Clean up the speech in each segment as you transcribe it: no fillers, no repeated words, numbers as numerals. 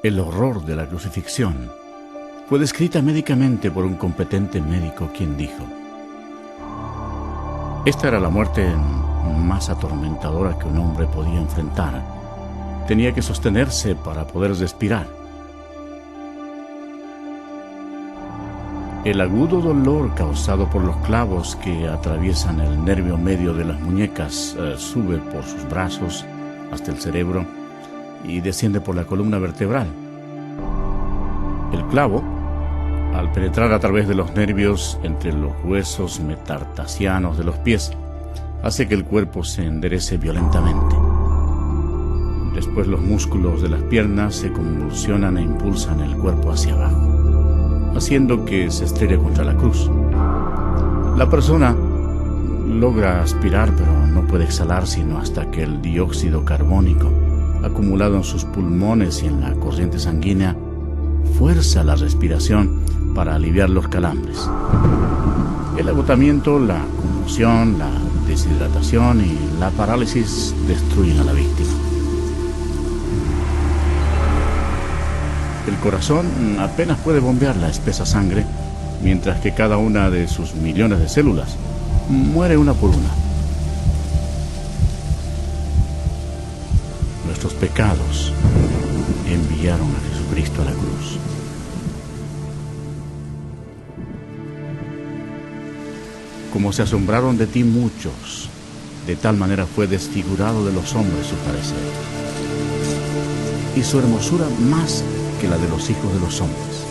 El horror de la crucifixión fue descrita médicamente por un competente médico, quien dijo: esta era la muerte más atormentadora que un hombre podía enfrentar. Tenía que sostenerse para poder respirar. El agudo dolor causado por los clavos que atraviesan el nervio medio de las muñecas sube por sus brazos hasta el cerebro y desciende por la columna vertebral. El clavo, al penetrar a través de los nervios entre los huesos metatarsianos de los pies, hace que el cuerpo se enderece violentamente. Después los músculos de las piernas se convulsionan e impulsan el cuerpo hacia abajo, haciendo que se estrelle contra la cruz. La persona logra aspirar, pero no puede exhalar sino hasta que el dióxido carbónico, acumulado en sus pulmones y en la corriente sanguínea, fuerza la respiración para aliviar los calambres. El agotamiento, la conmoción, la deshidratación y la parálisis destruyen a la víctima. El corazón apenas puede bombear la espesa sangre, mientras que cada una de sus millones de células muere una por una. Nuestros pecados enviaron a Jesucristo a la cruz. Como se asombraron de ti muchos, de tal manera fue desfigurado de los hombres su parecer, y su hermosura más que la de los hijos de los hombres.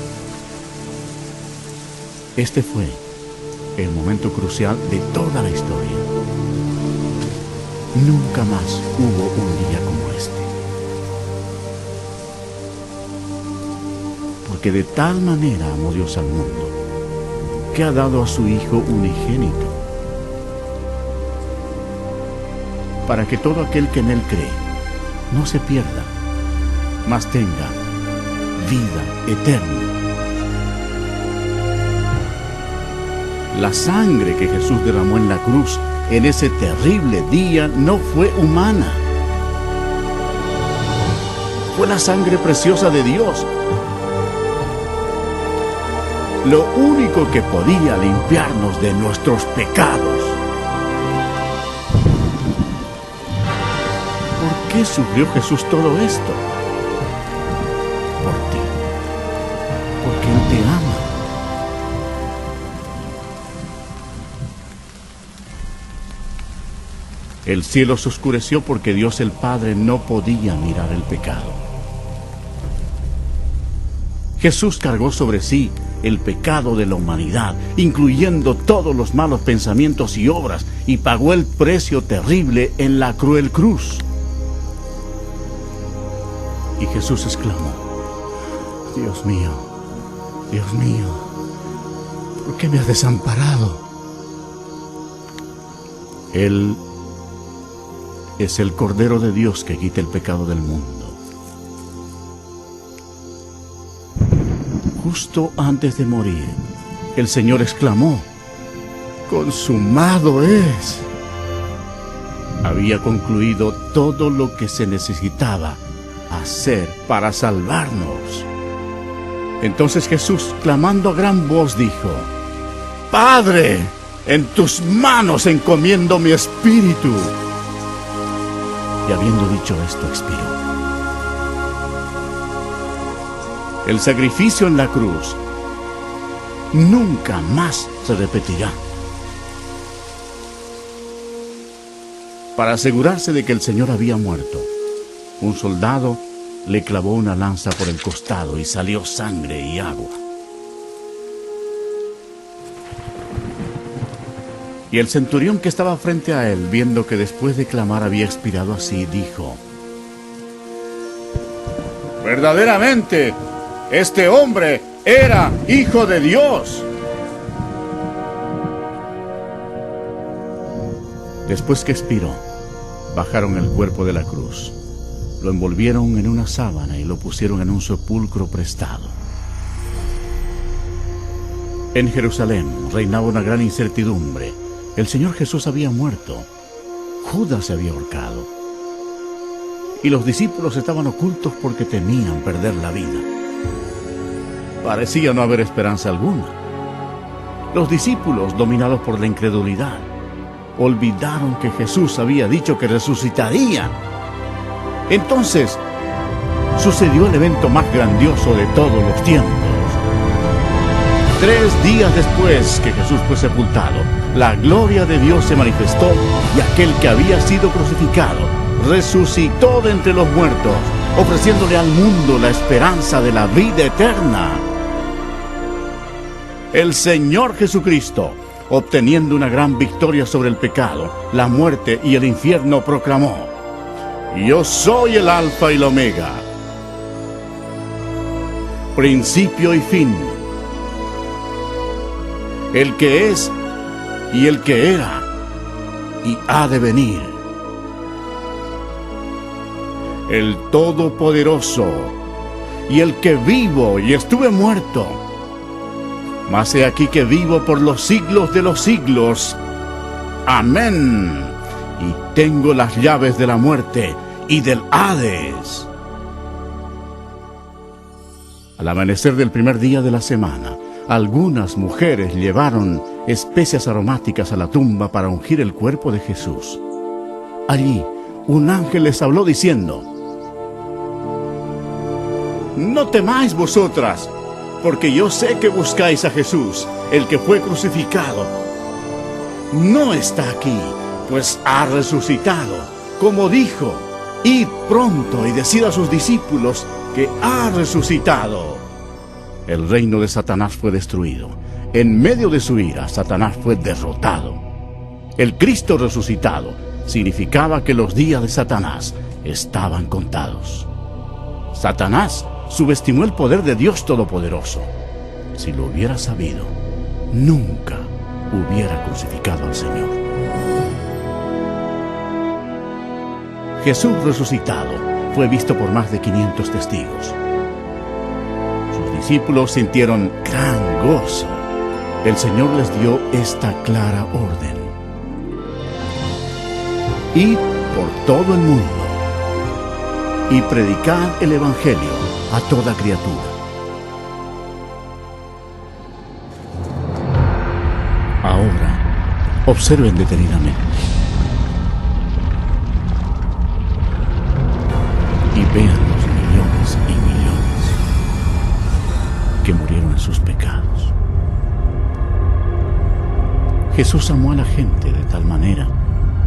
Este fue el momento crucial de toda la historia. Nunca más hubo un día como este. Porque de tal manera amó Dios al mundo, que ha dado a su Hijo unigénito, para que todo aquel que en Él cree no se pierda, mas tenga vida eterna. La sangre que Jesús derramó en la cruz en ese terrible día no fue humana. Fue la sangre preciosa de Dios. Lo único que podía limpiarnos de nuestros pecados. ¿Por qué sufrió Jesús todo esto? Por ti. Porque Él te ama. El cielo se oscureció porque Dios el Padre no podía mirar el pecado. Jesús cargó sobre sí el pecado de la humanidad, incluyendo todos los malos pensamientos y obras, y pagó el precio terrible en la cruel cruz. Y Jesús exclamó: Dios mío, ¿por qué me has desamparado? Él es el Cordero de Dios que quita el pecado del mundo. Justo antes de morir, el Señor exclamó: ¡consumado es! Había concluido todo lo que se necesitaba hacer para salvarnos. Entonces Jesús, clamando a gran voz, dijo: Padre, en tus manos encomiendo mi espíritu. Y habiendo dicho esto, expiró. El sacrificio en la cruz nunca más se repetirá. Para asegurarse de que el Señor había muerto, un soldado le clavó una lanza por el costado y salió sangre y agua. Y el centurión que estaba frente a él, viendo que después de clamar había expirado así, dijo: verdaderamente, este hombre era Hijo de Dios. Después que expiró, bajaron el cuerpo de la cruz, lo envolvieron en una sábana y lo pusieron en un sepulcro prestado. En Jerusalén reinaba una gran incertidumbre. El Señor Jesús había muerto. Judas se había ahorcado. y los discípulos estaban ocultos porque temían perder la vida. Parecía no haber esperanza alguna. Los discípulos, dominados por la incredulidad, olvidaron que Jesús había dicho que resucitaría. Entonces, sucedió el evento más grandioso de todos los tiempos. 3 días después que Jesús fue sepultado, la gloria de Dios se manifestó y aquel que había sido crucificado resucitó de entre los muertos, ofreciéndole al mundo la esperanza de la vida eterna. El Señor Jesucristo, obteniendo una gran victoria sobre el pecado, la muerte y el infierno, proclamó: Yo soy el Alfa y el Omega, principio y fin, el que es y el que era y ha de venir, el Todopoderoso y el que vivo y estuve muerto, mas he aquí que vivo por los siglos de los siglos. Amén. Y tengo las llaves de la muerte y del Hades. Al amanecer del primer día de la semana, algunas mujeres llevaron especias aromáticas a la tumba para ungir el cuerpo de Jesús. Allí, un ángel les habló diciendo: No temáis vosotras, porque yo sé que buscáis a Jesús, el que fue crucificado. No está aquí, pues ha resucitado, como dijo. Id pronto y decid a sus discípulos que ha resucitado. El reino de Satanás fue destruido. En medio de su ira, Satanás fue derrotado. El Cristo resucitado significaba que los días de Satanás estaban contados. Satanás subestimó el poder de Dios Todopoderoso. Si lo hubiera sabido, nunca hubiera crucificado al Señor. Jesús resucitado fue visto por más de 500 testigos. Sus discípulos sintieron gran gozo. El Señor les dio esta clara orden: Id por todo el mundo y predicad el Evangelio a toda criatura. Ahora, observen detenidamente y vean los millones y millones que murieron en sus pecados. Jesús amó a la gente de tal manera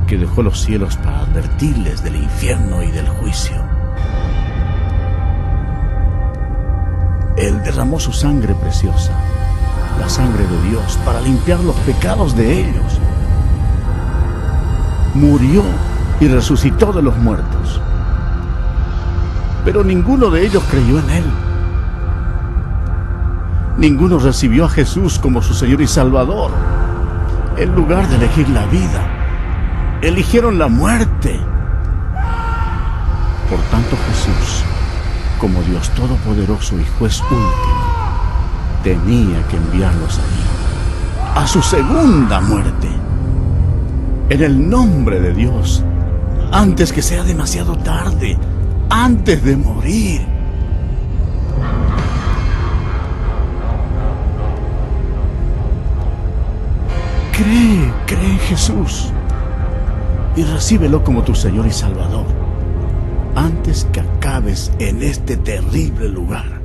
que dejó los cielos para advertirles del infierno y del juicio. Él derramó su sangre preciosa, la sangre de Dios, para limpiar los pecados de ellos. Murió y resucitó de los muertos. Pero ninguno de ellos creyó en Él. Ninguno recibió a Jesús como su Señor y Salvador. En lugar de elegir la vida, eligieron la muerte. Por tanto, Jesús, como Dios Todopoderoso y Juez último, tenía que enviarlos allí, a su segunda muerte, en el nombre de Dios, antes que sea demasiado tarde, antes de morir. Cree en Jesús y recíbelo como tu Señor y Salvador, antes que acabes en este terrible lugar.